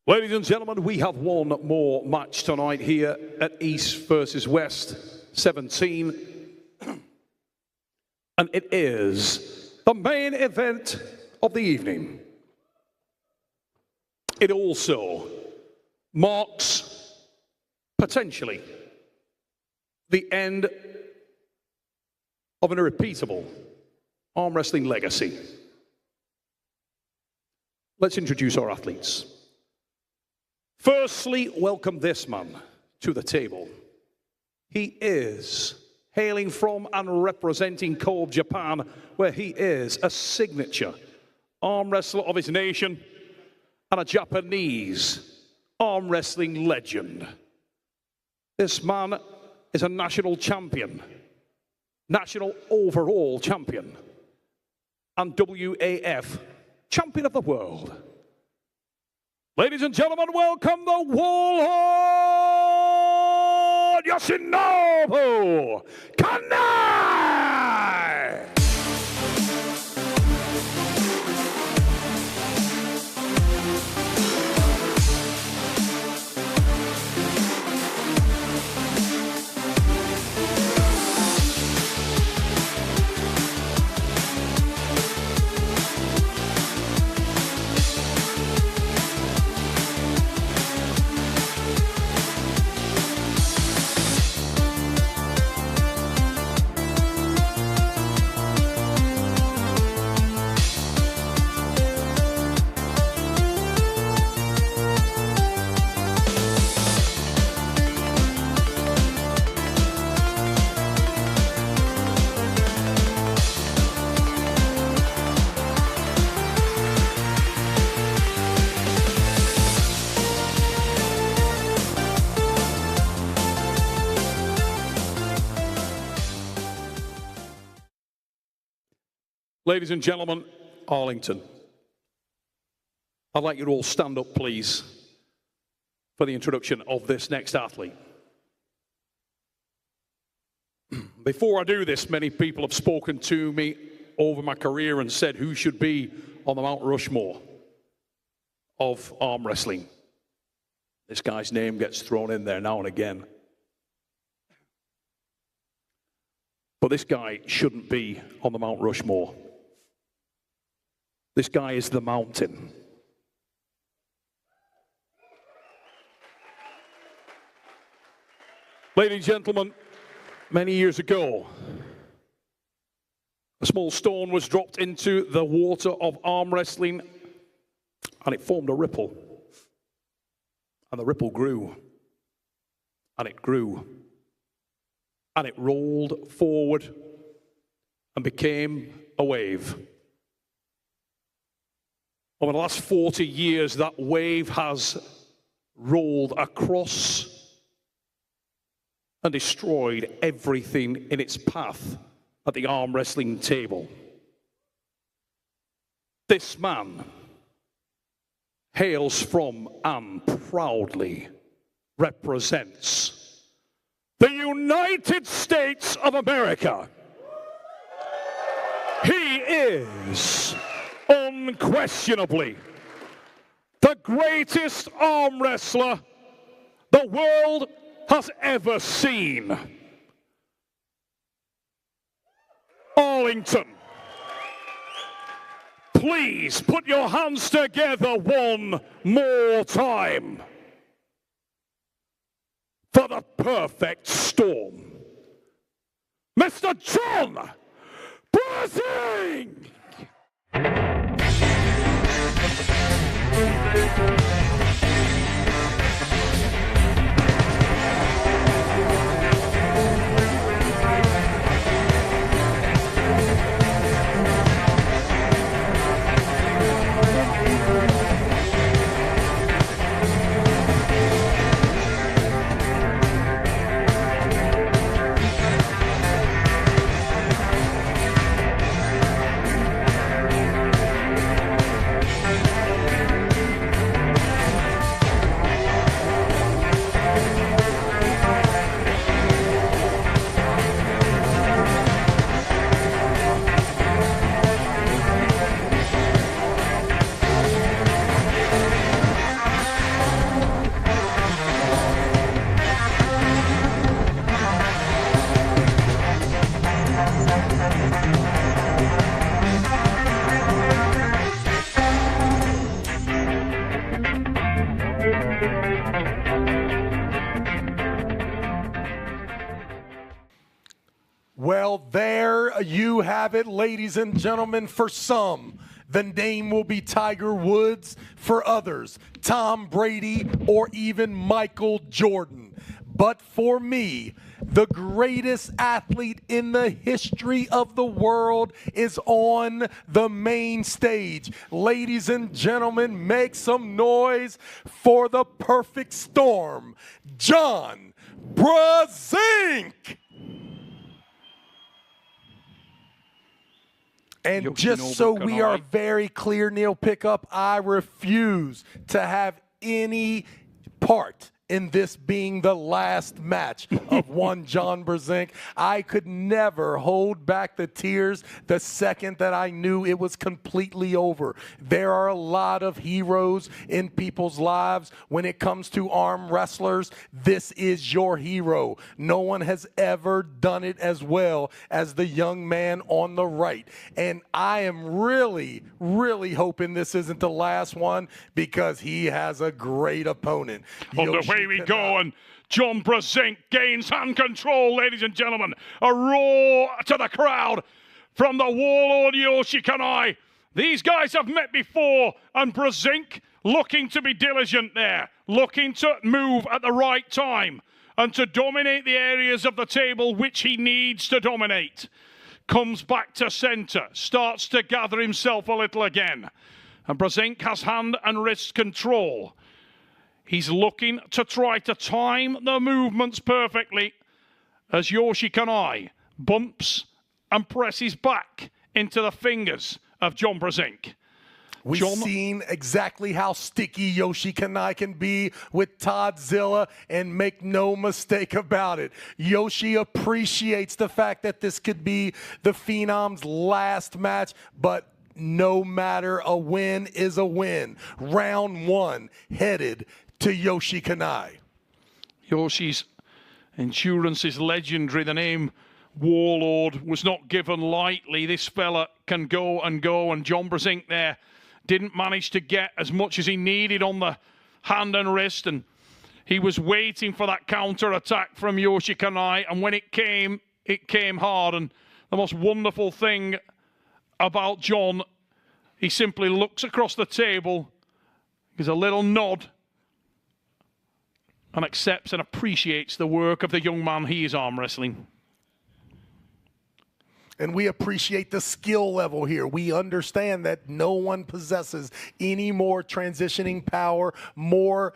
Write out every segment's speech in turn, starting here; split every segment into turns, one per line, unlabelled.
Ladies and gentlemen, we have one more match tonight here at East versus West 17. And it is the main event of the evening. It also marks, potentially, the end of an irrepeatable arm wrestling legacy. Let's introduce our athletes. Firstly, welcome this man to the table. He is hailing from and representing Kobe, Japan, where he is a signature arm wrestler of his nation and a Japanese arm wrestling legend. This man is a national champion, national overall champion, and WAF champion of the world. Ladies and gentlemen, welcome the Warlord Youshinobu Kenai! Ladies and gentlemen, Arlington, I'd like you to all stand up, please, for the introduction of this next athlete. Before I do this, many people have spoken to me over my career and said who should be on the Mount Rushmore of arm wrestling. This guy's name gets thrown in there now and again. But this guy shouldn't be on the Mount Rushmore. This guy is the mountain. Ladies and gentlemen, many years ago, a small stone was dropped into the water of arm wrestling, and it formed a ripple. And the ripple grew, and it grew, and it rolled forward and became a wave. Over the last 40 years, that wave has rolled across and destroyed everything in its path at the arm wrestling table. This man hails from and proudly represents the United States of America. He is unquestionably the greatest arm wrestler the world has ever seen. Arlington, please put your hands together one more time for the perfect storm. Mr. Jhone Brezenk!
Well, there you have it, ladies and gentlemen. For some, the name will be Tiger Woods. For others, Tom Brady or even Michael Jordan. But for me, the greatest athlete in the history of the world is on the main stage. Ladies and gentlemen, make some noise for the perfect storm, Jhone Brezenk. And
Youshinobu,
just so we are
Kenai.
very clear, Neil Pickup, I refuse to have any part in this being the last match of one Jhone Brezenk. I could never hold back the tears the second that I knew it was completely over. There are a lot of heroes in people's lives. When it comes to arm wrestlers, this is your hero. No one has ever done it as well as the young man on the right. And I am really, really hoping this isn't the last one because he has a great opponent.
Away we go, and Jhone Brezenk gains hand control, ladies and gentlemen. A roar to the crowd from the warlord Kenai. These guys have met before, and Brezenk looking to be diligent there, looking to move at the right time and to dominate the areas of the table which he needs to dominate. Comes back to center, starts to gather himself a little again. And Brezenk has hand and wrist control. He's looking to try to time the movements perfectly as Kenai bumps and presses back into the fingers of Jhone Brezenk.
We've seen exactly how sticky Kenai can be with Toddzilla, and make no mistake about it. Yoshi appreciates the fact that this could be the Phenom's last match, but no matter, a win is a win. Round one headed to Kenai.
Yoshi's endurance is legendary. The name Warlord was not given lightly. This fella can go and go, and Jhone Brezenk there didn't manage to get as much as he needed on the hand and wrist, and he was waiting for that counter attack from Kenai, and when it came hard. And the most wonderful thing about Jhone, he simply looks across the table, gives a little nod, and accepts and appreciates the work of the young man he is arm wrestling.
And we appreciate the skill level here. We understand that no one possesses any more transitioning power, more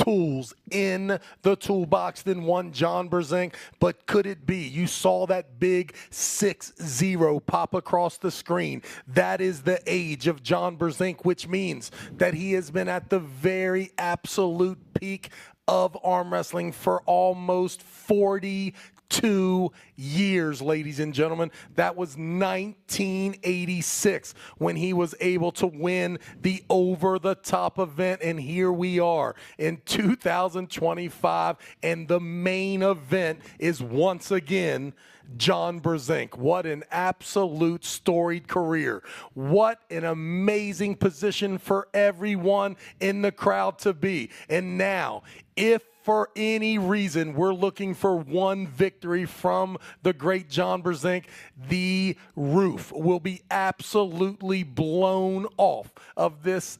tools in the toolbox than one Jhone Brezenk. But could it be? You saw that big 6-0 pop across the screen. That is the age of Jhone Brezenk, which means that he has been at the very absolute peak of arm wrestling for almost 42 years, ladies and gentlemen. That was 1986 when he was able to win the over-the-top event, and here we are in 2025, and the main event is once again Jhone Brezenk. What an absolute storied career. What an amazing position for everyone in the crowd to be. And now, if for any reason we're looking for one victory from the great Jhone Brezenk, the roof will be absolutely blown off of this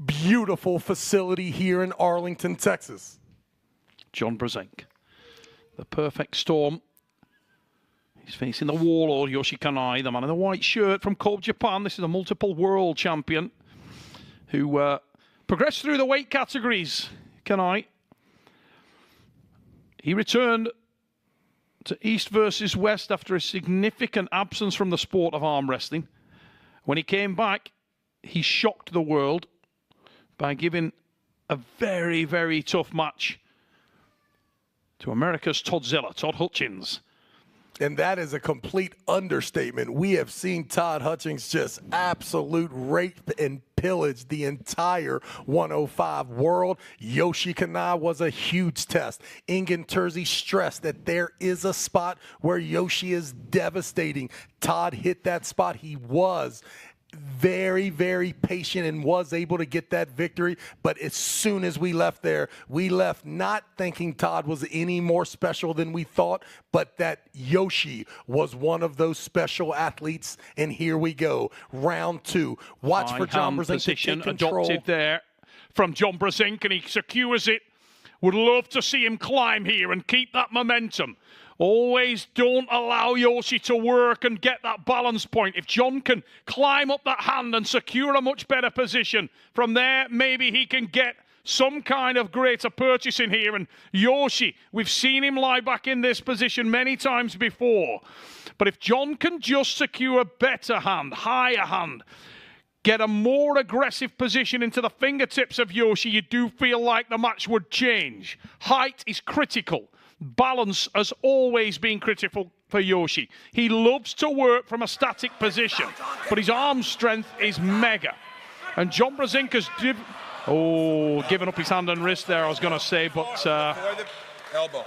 beautiful facility here in Arlington, Texas.
Jhone Brezenk, the perfect storm. He's facing the warlord Kenai, the man in the white shirt from Kobe, Japan. This is a multiple world champion who progressed through the weight categories. Kenai. He returned to East versus West after a significant absence from the sport of arm wrestling. When he came back, he shocked the world by giving a very, very tough match to America's Toddzilla, Todd Hutchings.
And that is a complete understatement. We have seen Todd Hutchings just absolute rape and pillaged the entire 105 world. Yoshi Kanai was a huge test. Ingen Terzi stressed that there is a spot where Yoshi is devastating. Todd hit that spot. He was very, very patient and was able to get that victory. But as soon as we left there, we left not thinking Todd was any more special than we thought, but that Yoshi was one of those special athletes. And here we go, round 2. Watch for Jhone Brezenk to take control.
Adopted there from Jhone Brezenk, and he secures it. Would love to see him climb here and keep that momentum. Always don't allow Yoshi to work and get that balance point. If Jhone can climb up that hand and secure a much better position, from there, maybe he can get some kind of greater purchase in here. And Yoshi, we've seen him lie back in this position many times before. But if Jhone can just secure a better hand, higher hand, get a more aggressive position into the fingertips of Yoshi, you do feel like the match would change. Height is critical. Balance has always been critical for Yoshi. He loves to work from a static position, but his arm strength is mega. And Jhone Brezenk has given up his hand and wrist there, I was going to say, but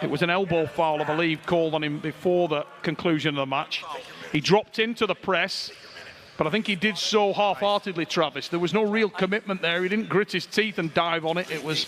it was an elbow foul, I believe, called on him before the conclusion of the match. He dropped into the press, but I think he did so half-heartedly, Travis. There was no real commitment there. He didn't grit his teeth and dive on it. It was...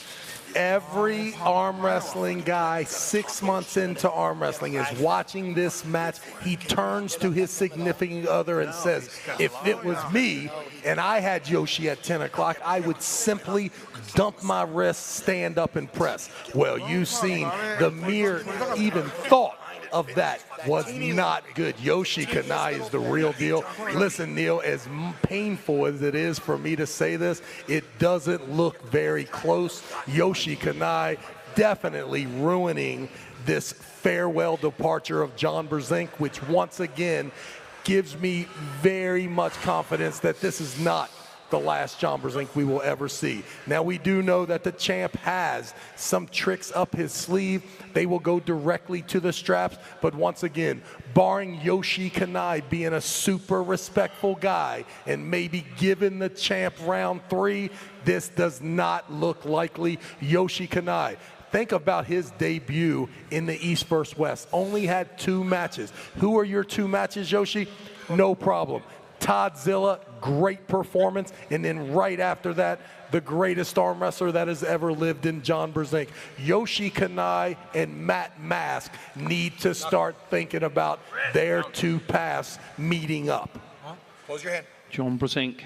Every arm wrestling guy 6 months into arm wrestling is watching this match. He turns to his significant other and says, if it was me and I had Yoshi at 10 o'clock, I would simply dump my wrist, stand up, and press. Well, you've seen the mere even thought of that was not good. Yoshi Kanai is the real deal. Listen, Neil, as painful as it is for me to say this, it doesn't look very close. Yoshi Kanai definitely ruining this farewell departure of Jhone Brezenk, which once again gives me very much confidence that this is not the last Jhone Brezenk we will ever see. Now, we do know that the champ has some tricks up his sleeve. They will go directly to the straps, but once again, barring Yoshi Kanai being a super respectful guy and maybe giving the champ round 3, this does not look likely. Yoshi Kanai, think about his debut in the East vs. West. Only had 2 matches. Who are your 2 matches, Yoshi? No problem. Toddzilla, great performance, and then right after that, the greatest arm wrestler that has ever lived in Jhone Brezenk. Yoshi Kanai and Matt Mask need to start thinking about their 2 paths meeting up.
Close your hand.
Jhone Brezenk,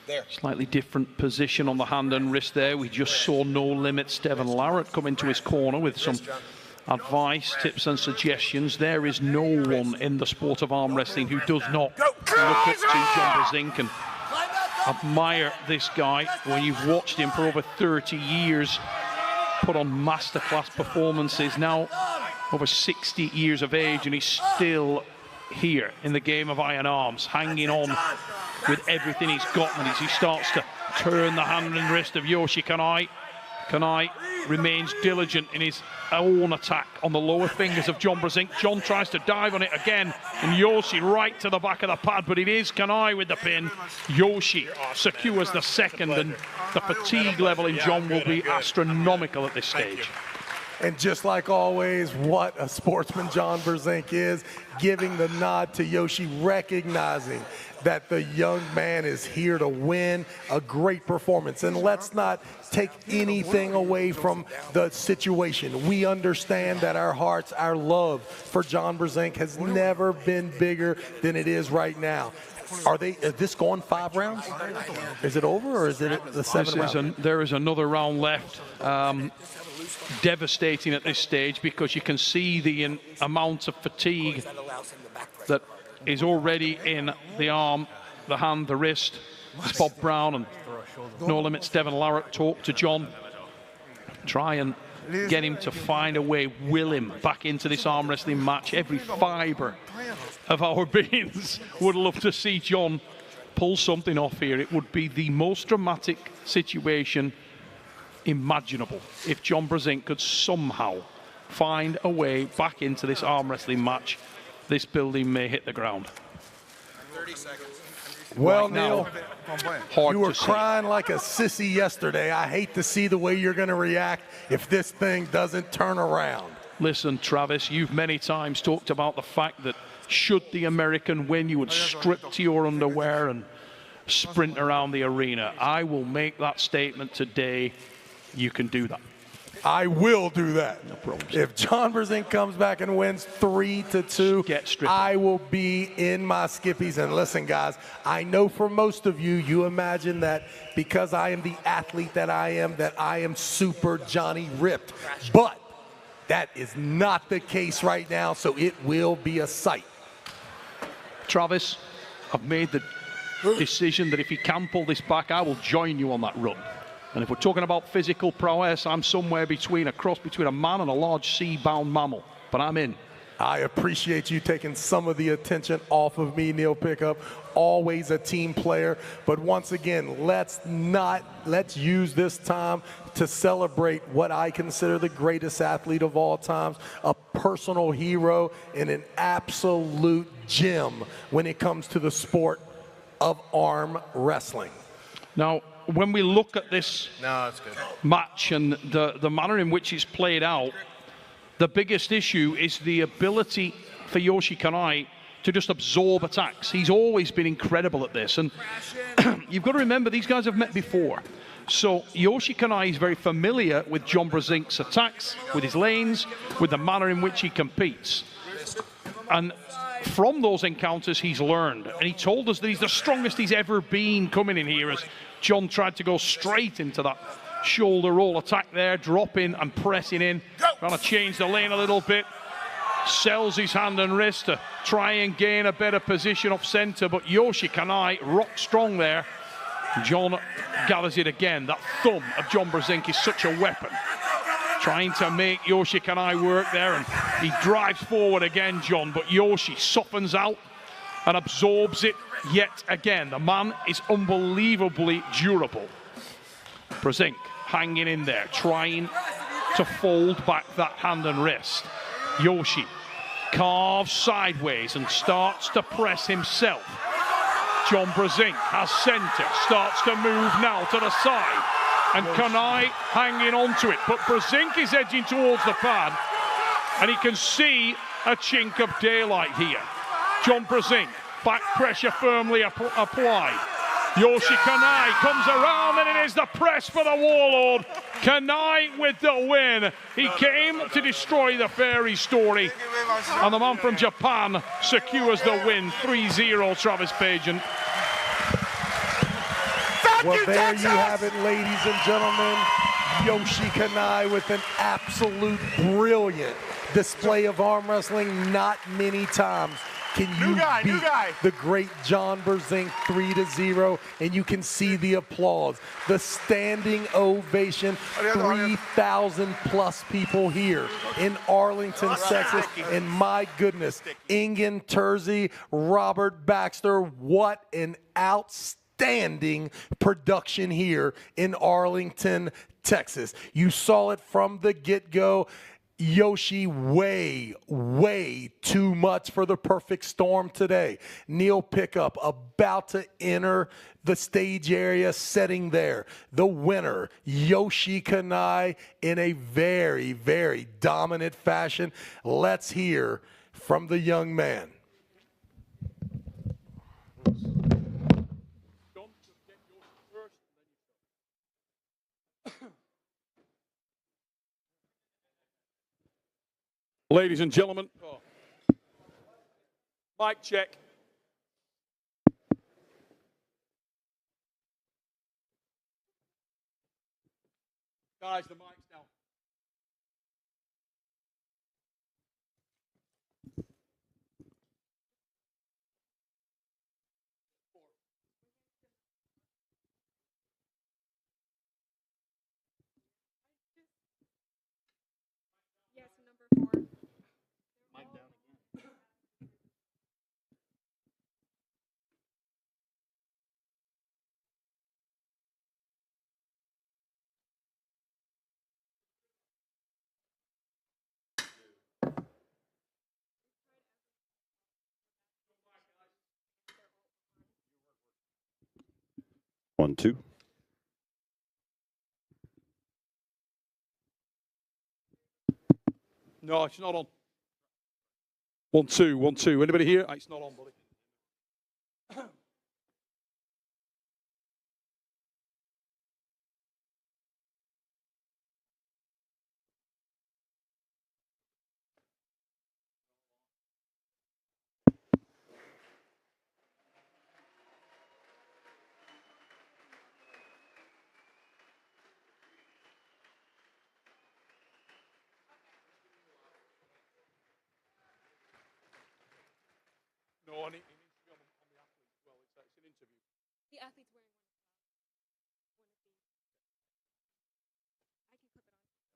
there.
Slightly different position on the hand and wrist there. We just saw No Limits Devon Larratt come into his corner with some advice, tips and suggestions. There is no one in the sport of arm wrestling who does not look up to Jhone Brezenk and admire this guy when you've watched him for over 30 years put on masterclass performances, now over 60 years of age, and he's still here in the game of iron arms, hanging on with everything he's got. And as he starts to turn the hand and wrist of Yoshi Kanai, Kanai remains diligent in his own attack on the lower fingers of Jhone Brezenk. Jhone tries to dive on it again, and Yoshi right to the back of the pad, but it is Kanai with the pin. Yoshi secures the second, and the fatigue level in Jhone will be astronomical at this stage.
And just like always, what a sportsman Jhone Brezenk is, giving the nod to Yoshi, recognizing that the young man is here to win. A great performance. And let's not take anything away from the situation. We understand that our hearts, our love for Jhone Brezenk has never been bigger than it is right now. Is this going 5 rounds? Is it over, or is it the 7th round?
There is another round left. Devastating at this stage, because you can see the amount of fatigue that is already in the arm, the hand, the wrist. As Bob Brown and No Limits Devon Larratt talk to Jhone, try and get him to find a way, will him back into this arm wrestling match. Every fibre of our beings would love to see Jhone pull something off here. It would be the most dramatic situation imaginable if Jhone Brezenk could somehow find a way back into this arm wrestling match. This building may hit the ground.
30 seconds.
Well,
Right now.
Neil,
Hard
you were
to see.
crying like a sissy yesterday. I hate to see the way you're going to react if this thing doesn't turn around.
Listen, Travis, you've many times talked about the fact that should the American win, you would strip to your underwear and sprint around the arena. I will make that statement today. You can do that.
I will do that.
No problem.
If Jhone Brezenk comes back and wins 3-2,
Get stripping.
I will be in my skippies. And listen, guys, I know for most of you, you imagine that because I am the athlete that I am super Johnny ripped. But that is not the case right now, so it will be a sight.
Travis, I've made the decision that if he can pull this back, I will join you on that run. And if we're talking about physical prowess, I'm somewhere between a cross between a man and a large sea-bound mammal. But I'm in.
I appreciate you taking some of the attention off of me, Neil Pickup. Always a team player. But once again, let's use this time to celebrate what I consider the greatest athlete of all times, a personal hero and an absolute gem when it comes to the sport of arm wrestling.
Now, when we look at this match and the manner in which it's played out, the biggest issue is the ability for Yoshi Kenai to just absorb attacks. He's always been incredible at this. And you've got to remember, these guys have met before. So Yoshi Kenai is very familiar with Jhone Brezenk's attacks, with his lanes, with the manner in which he competes. And from those encounters, he's learned. And he told us that he's the strongest he's ever been coming in here as Jhone tried to go straight into that shoulder roll attack there, dropping and pressing in, trying to change the lane a little bit. Sells his hand and wrist to try and gain a better position off center, but Yoshi Kenai rock strong there. Jhone gathers it again. That thumb of Jhone Brezenk is such a weapon. Trying to make Yoshi Kenai work there, and he drives forward again, Jhone, but Yoshi softens out and absorbs it yet again. The man is unbelievably durable. Brezenk hanging in there, trying to fold back that hand and wrist. Yoshi carves sideways and starts to press himself. Jhone Brezenk has center, starts to move now to the side, and Kenai hanging on to it. But Brezenk is edging towards the pad, and he can see a chink of daylight here. Jhone Brezenk, back pressure firmly applied. Yoshi Kenai comes around, and it is the press for the Warlord. Kenai with the win. He came to destroy the fairy story, and the man from Japan secures the win. 3-0, Travis Pageant.
Well, there you have it, ladies and gentlemen. Yoshi Kenai with an absolute brilliant display of arm wrestling. Not many times can you beat the great Jhone Brezenk 3-0, and you can see the applause, the standing ovation, 3,000 plus people here in Arlington, Texas, and my goodness, Ingen Terzi, Robert Baxter, what an outstanding production here in Arlington, Texas. You saw it from the get-go. Yoshi, way too much for the perfect storm today. Neil Pickup about to enter the stage area, setting there. The winner, Yoshi Kenai, in a very dominant fashion. Let's hear from the young man.
Ladies and gentlemen, mic check. Guys, the mic's down.
Yes, number 4.
Mic down. 1-2.
No, it's not on. 1-2, 1-2. Anybody here? It's not on, buddy. No, and it needs to be on the athlete as well. It's an interview.
The athlete's wearing one of the. I can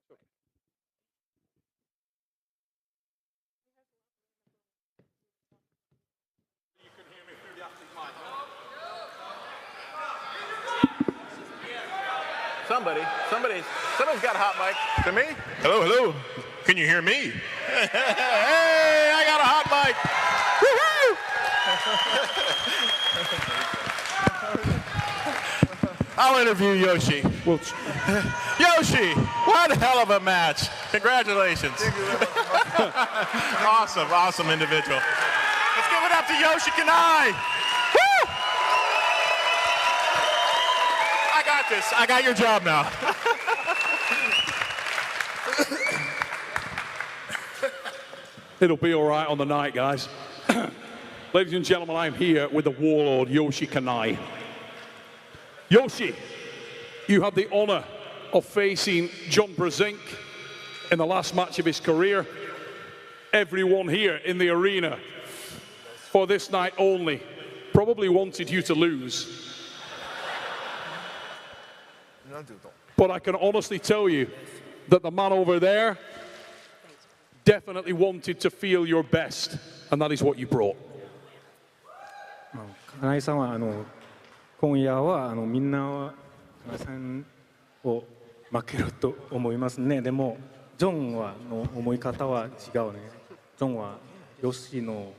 clip it on.
Okay. You can hear me through the athlete mic, no?
Somebody's got a hot mic. To me? Hello, hello. Can you hear me? Hey, I got a hot mic. Woohoo! I'll interview Yoshi. Yoshi, what a hell of a match. Congratulations. Awesome individual. Let's give it up to Yoshi Kenai. Woo! I got this. I got your job now.
It'll be all right on the night, guys. Ladies and gentlemen, I'm here with the warlord, Yoshi Kenai. Yoshi, you had the honor of facing Jhone Brezenk in the last match of his career. Everyone here in the arena for this night only probably wanted you to lose. But I can honestly tell you that the man over there definitely wanted to feel your best, and that is what you brought.
金井さんは今夜はみんなは金井さんを負けると思いますね。でもジョンはの思い方は違うね。ジョンはヨシの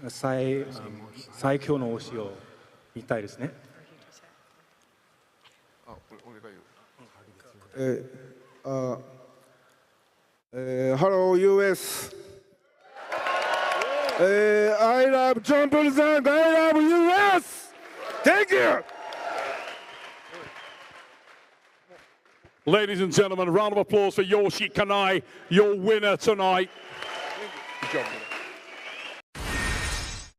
最強の推しを見たいですね。
Hello, US. I love Jhone Brezenk. I love US. Thank you.
Ladies and gentlemen, a round of applause for Yoshi Kenai, your winner tonight.
Good job.